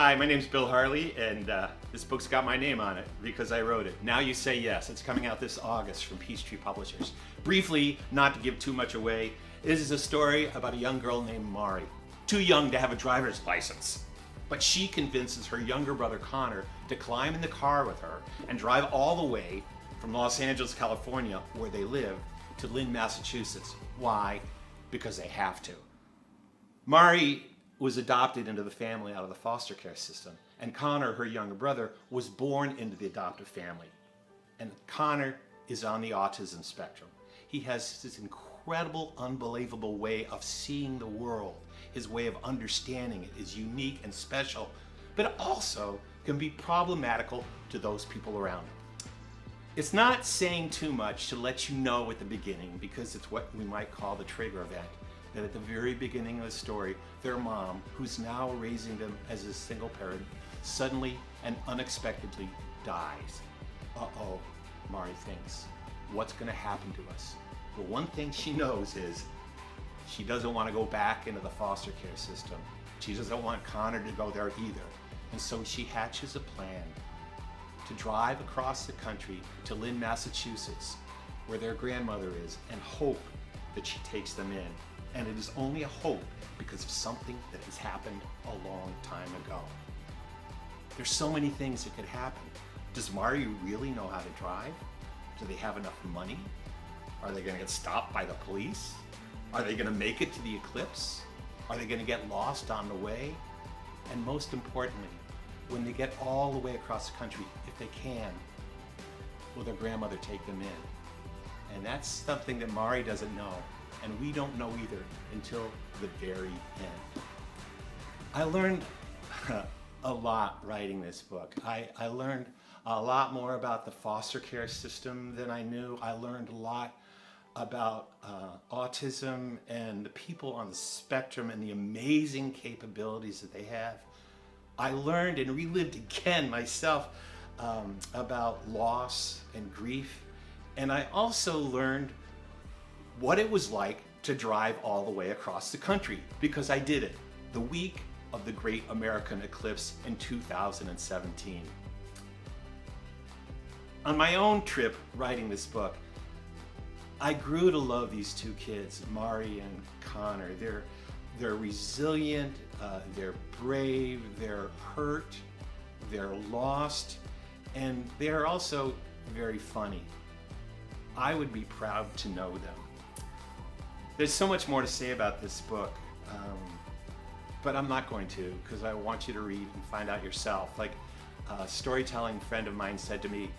Hi, my name's Bill Harley, and this book's got my name on it because I wrote it. Now You Say Yes. It's coming out this August from Peachtree Publishers. Briefly, not to give too much away, this is a story about a young girl named Mari. Too young to have a driver's license. But she convinces her younger brother Conor to climb in the car with her and drive all the way from Los Angeles, California, where they live, to Lynn, Massachusetts. Why? Because they have to. Mari was adopted into the family out of the foster care system, and Conor, her younger brother, was born into the adoptive family. And Conor is on the autism spectrum. He has this incredible, unbelievable way of seeing the world. His way of understanding it is unique and special, but it also can be problematical to those people around him. It's not saying too much to let you know at the beginning, because it's what we might call the trigger event, that at the very beginning of the story, their mom, who's now raising them as a single parent, suddenly and unexpectedly dies. Uh-oh, Mari thinks. What's gonna happen to us? The one thing she knows is she doesn't want to go back into the foster care system. She doesn't want Conor to go there either. And so she hatches a plan to drive across the country to Lynn, Massachusetts, where their grandmother is, and hope that she takes them in. And it is only a hope because of something that has happened a long time ago. There's so many things that could happen. Does Mari really know how to drive? Do they have enough money? Are they gonna get stopped by the police? Are they gonna make it to the eclipse? Are they gonna get lost on the way? And most importantly, when they get all the way across the country, if they can, will their grandmother take them in? And that's something that Mari doesn't know. And we don't know either until the very end. I learned a lot writing this book. I learned a lot more about the foster care system than I knew. I learned a lot about autism and the people on the spectrum and the amazing capabilities that they have. I learned and relived again myself about loss and grief. And I also learned what it was like to drive all the way across the country, because I did it the week of the Great American Eclipse in 2017. On my own trip writing this book, I grew to love these two kids, Mari and Conor. They're resilient, they're brave, they're hurt, they're lost, and they're also very funny. I would be proud to know them. There's so much more to say about this book, but I'm not going to, because I want you to read and find out yourself. Like a storytelling friend of mine said to me,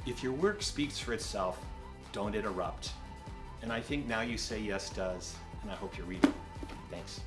if your work speaks for itself, don't interrupt. And I think Now You Say Yes does, and I hope you read it. Thanks.